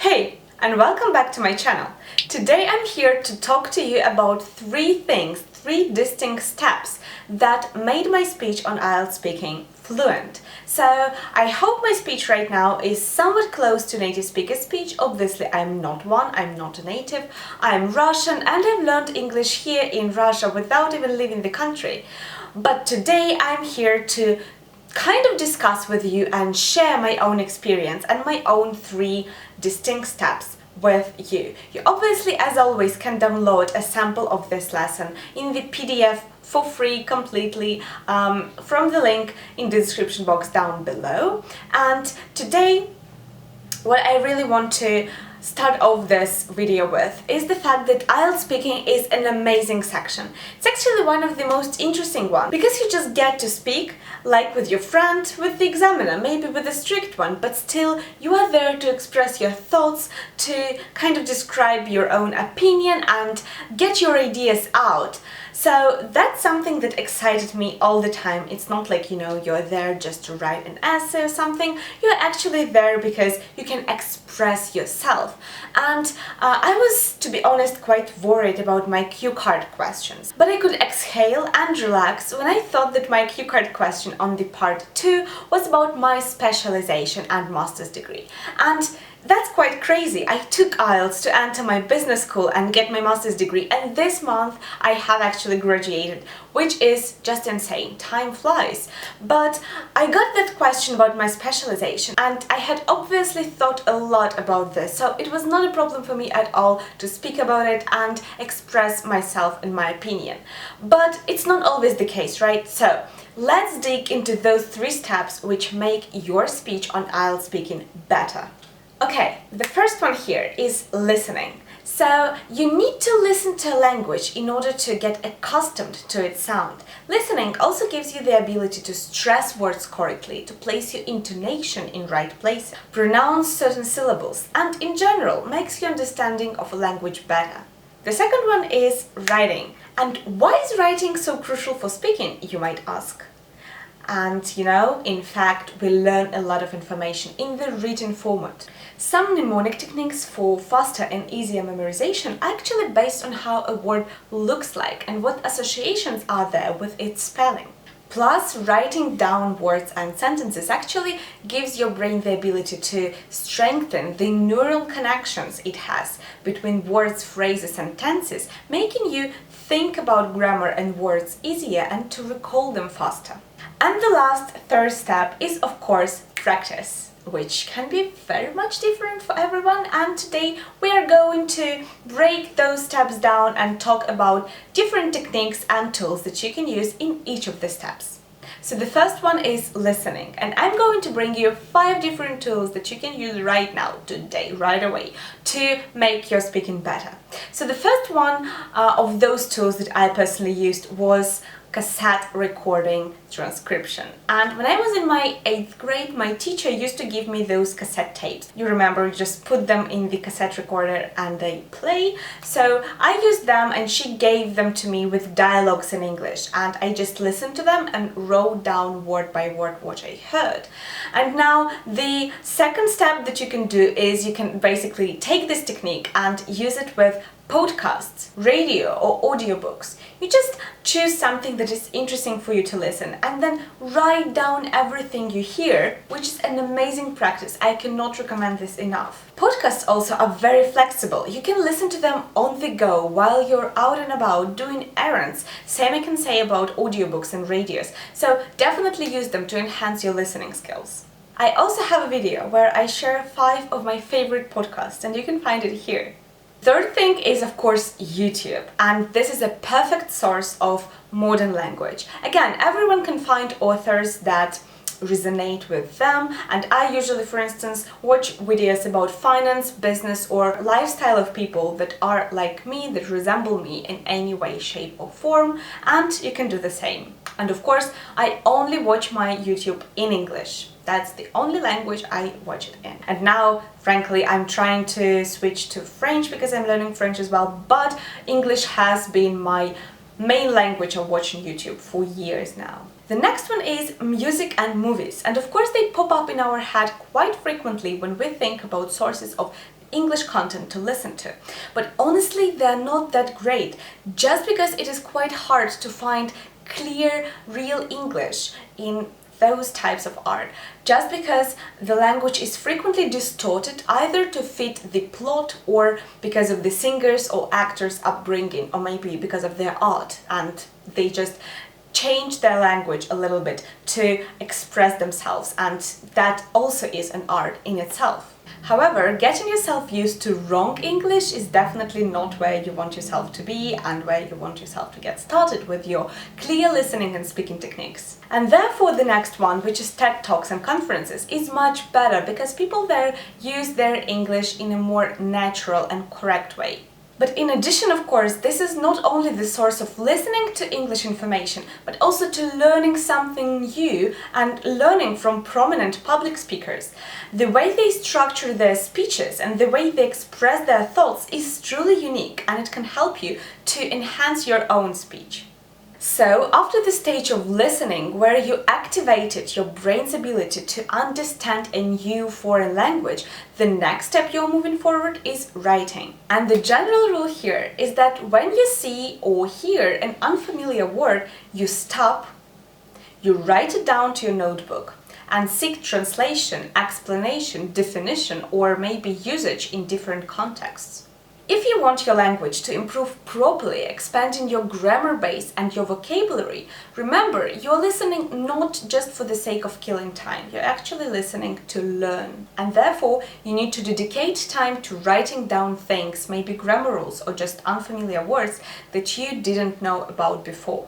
Hey, and welcome back to my channel. Today I'm here to talk to you about three distinct steps that made my speech on IELTS speaking fluent. So I hope my speech right now is somewhat close to native speaker speech. Obviously I'm not one, I'm not a native, I'm Russian and I've learned English here in Russia without even leaving the country. But today I'm here to kind of discuss with you and share my own experience and my own three distinct steps with you. You obviously, as always, can download a sample of this lesson in the PDF for free completely from the link in the description box down below. And today, what I really want to start off this video with is the fact that IELTS speaking is an amazing section. It's actually one of the most interesting ones because you just get to speak like with your friend, with the examiner, maybe with a strict one, but still you are there to express your thoughts, to kind of describe your own opinion and get your ideas out. So that's something that excited me all the time. It's not like, you're there just to write an essay or something. You're actually there because you can express yourself. And I was, to be honest, quite worried about my cue card questions. But I could exhale and relax when I thought that my cue card question on the part 2 was about my specialization and master's degree. And that's quite crazy. I took IELTS to enter my business school and get my master's degree, and this month I have actually graduated, which is just insane. Time flies. But I got that question about my specialization and I had obviously thought a lot about this, so it was not a problem for me at all to speak about it and express myself and my opinion. But it's not always the case, right? So let's dig into those three steps which make your speech on IELTS speaking better. Okay, the first one here is listening. So you need to listen to a language in order to get accustomed to its sound. Listening also gives you the ability to stress words correctly, to place your intonation in right place, pronounce certain syllables, and in general makes your understanding of a language better. The second one is writing. And why is writing so crucial for speaking, you might ask? And in fact, we learn a lot of information in the written format. Some mnemonic techniques for faster and easier memorization are actually based on how a word looks like and what associations are there with its spelling. Plus, writing down words and sentences actually gives your brain the ability to strengthen the neural connections it has between words, phrases and tenses, making you think about grammar and words easier and to recall them faster. And the last, third step is, of course, practice, which can be very much different for everyone, and today we are going to break those steps down and talk about different techniques and tools that you can use in each of the steps. So the first one is listening, and I'm going to bring you 5 different tools that you can use right now, today, right away, to make your speaking better. So the first one of those tools that I personally used was cassette recording transcription. And when I was in my 8th grade, my teacher used to give me those cassette tapes. You remember, you just put them in the cassette recorder and they play. So I used them and she gave them to me with dialogues in English, and I just listened to them and wrote down word by word what I heard. And now the second step that you can do is you can basically take this technique and use it with podcasts, radio or audiobooks. You just choose something that is interesting for you to listen and then write down everything you hear, which is an amazing practice. I cannot recommend this enough. Podcasts also are very flexible. You can listen to them on the go while you're out and about doing errands. Same I can say about audiobooks and radios. So definitely use them to enhance your listening skills. I also have a video where I share 5 of my favorite podcasts, and you can find it here. Third thing is, of course, YouTube, and this is a perfect source of modern language. Again, everyone can find authors that resonate with them, and I usually, for instance, watch videos about finance, business or lifestyle of people that are like me, that resemble me in any way, shape or form, and you can do the same. And of course, I only watch my YouTube in English. That's the only language I watch it in. And now, frankly, I'm trying to switch to French because I'm learning French as well, but English has been my main language of watching YouTube for years now. The next one is music and movies, and of course they pop up in our head quite frequently when we think about sources of English content to listen to. But honestly, they're not that great, just because it is quite hard to find clear, real English in those types of art, just because the language is frequently distorted either to fit the plot or because of the singers or actors' upbringing, or maybe because of their art and they just change their language a little bit to express themselves, and that also is an art in itself. However, getting yourself used to wrong English is definitely not where you want yourself to be and where you want yourself to get started with your clear listening and speaking techniques. And therefore the next one, which is TED Talks and conferences, is much better because people there use their English in a more natural and correct way. But in addition, of course, this is not only the source of listening to English information, but also to learning something new and learning from prominent public speakers. The way they structure their speeches and the way they express their thoughts is truly unique, and it can help you to enhance your own speech. So, after the stage of listening, where you activated your brain's ability to understand a new foreign language, the next step you're moving forward is writing. And the general rule here is that when you see or hear an unfamiliar word, you stop, you write it down to your notebook, and seek translation, explanation, definition, or maybe usage in different contexts. If you want your language to improve properly, expanding your grammar base and your vocabulary, remember, you're listening not just for the sake of killing time, you're actually listening to learn. And therefore, you need to dedicate time to writing down things, maybe grammar rules or just unfamiliar words that you didn't know about before.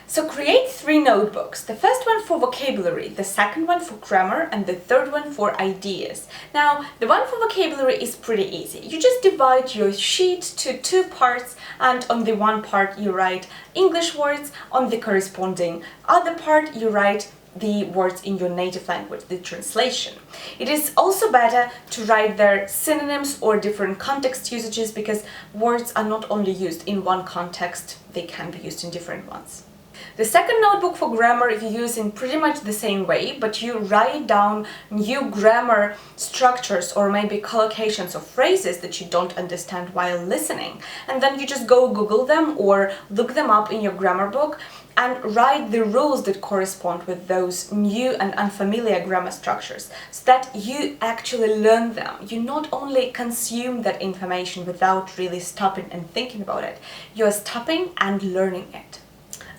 So create 3 notebooks, the first one for vocabulary, the second one for grammar, and the third one for ideas. Now, the one for vocabulary is pretty easy. You just divide your sheet to 2 parts, and on the one part you write English words, on the corresponding other part you write the words in your native language, the translation. It is also better to write their synonyms or different context usages, because words are not only used in one context, they can be used in different ones. The second notebook for grammar you use in pretty much the same way, but you write down new grammar structures or maybe collocations of phrases that you don't understand while listening, and then you just go Google them or look them up in your grammar book and write the rules that correspond with those new and unfamiliar grammar structures, so that you actually learn them. You not only consume that information without really stopping and thinking about it, you're stopping and learning it.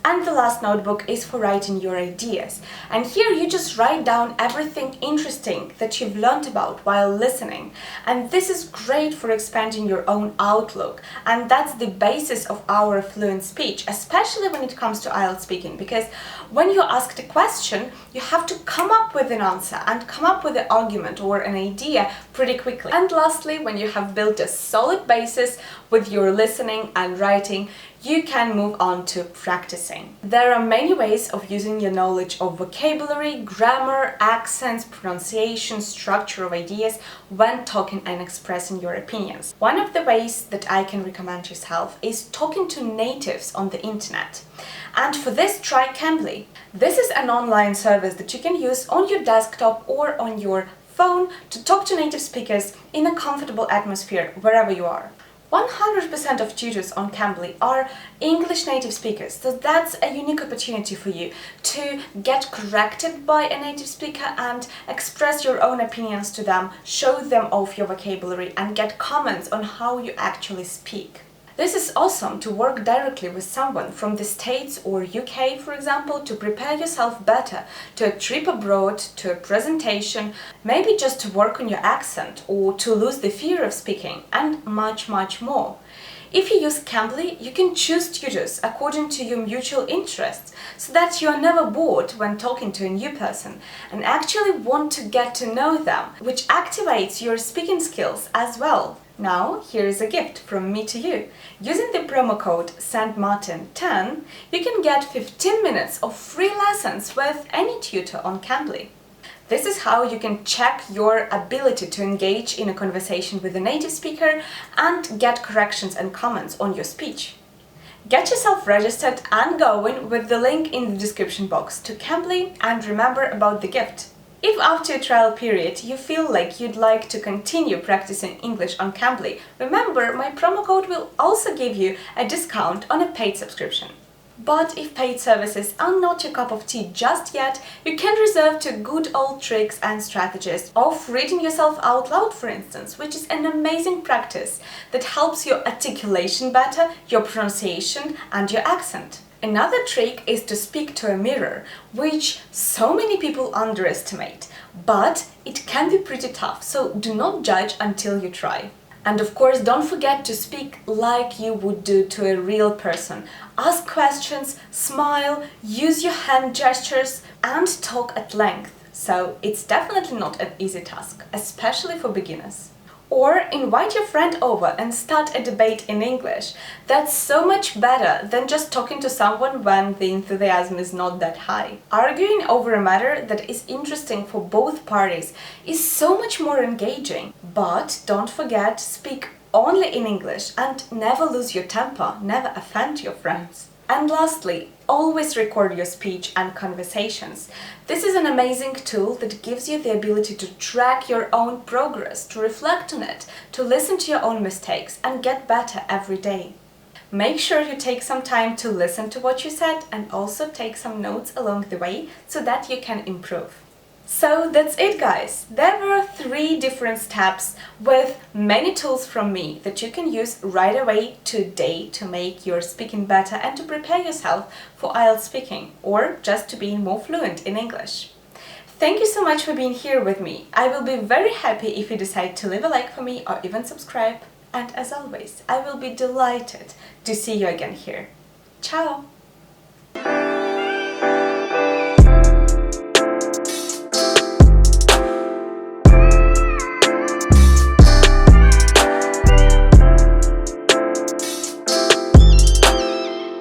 And the last notebook is for writing your ideas. And here you just write down everything interesting that you've learned about while listening. And this is great for expanding your own outlook. And that's the basis of our fluent speech, especially when it comes to IELTS speaking, because when you're asked a question, you have to come up with an answer and come up with an argument or an idea pretty quickly. And lastly, when you have built a solid basis with your listening and writing, you can move on to practicing. There are many ways of using your knowledge of vocabulary, grammar, accents, pronunciation, structure of ideas when talking and expressing your opinions. One of the ways that I can recommend yourself is talking to natives on the internet. And for this, try Cambly. This is an online service that you can use on your desktop or on your phone to talk to native speakers in a comfortable atmosphere wherever you are. 100% of tutors on Cambly are English native speakers, so that's a unique opportunity for you to get corrected by a native speaker and express your own opinions to them, show them off your vocabulary and get comments on how you actually speak. This is awesome to work directly with someone from the States or UK, for example, to prepare yourself better to a trip abroad, to a presentation, maybe just to work on your accent or to lose the fear of speaking, and much, much more. If you use Cambly, you can choose tutors according to your mutual interests, so that you are never bored when talking to a new person and actually want to get to know them, which activates your speaking skills as well. Now, here is a gift from me to you. Using the promo code Sandmartin10, you can get 15 minutes of free lessons with any tutor on Cambly. This is how you can check your ability to engage in a conversation with a native speaker and get corrections and comments on your speech. Get yourself registered and going with the link in the description box to Cambly, and remember about the gift. If after a trial period you feel like you'd like to continue practicing English on Cambly, remember my promo code will also give you a discount on a paid subscription. But if paid services are not your cup of tea just yet, you can resort to good old tricks and strategies of reading yourself out loud, for instance, which is an amazing practice that helps your articulation better, your pronunciation and your accent. Another trick is to speak to a mirror, which so many people underestimate, but it can be pretty tough, so do not judge until you try. And of course, don't forget to speak like you would do to a real person. Ask questions, smile, use your hand gestures, and talk at length. So it's definitely not an easy task, especially for beginners. Or invite your friend over and start a debate in English. That's so much better than just talking to someone when the enthusiasm is not that high. Arguing over a matter that is interesting for both parties is so much more engaging. But don't forget, speak only in English and never lose your temper, never offend your friends. And lastly, always record your speech and conversations. This is an amazing tool that gives you the ability to track your own progress, to reflect on it, to listen to your own mistakes and get better every day. Make sure you take some time to listen to what you said and also take some notes along the way so that you can improve. So that's it, guys. There were 3 different steps with many tools from me that you can use right away today to make your speaking better and to prepare yourself for IELTS speaking or just to be more fluent in English. Thank you so much for being here with me. I will be very happy if you decide to leave a like for me or even subscribe. And as always, I will be delighted to see you again here. Ciao!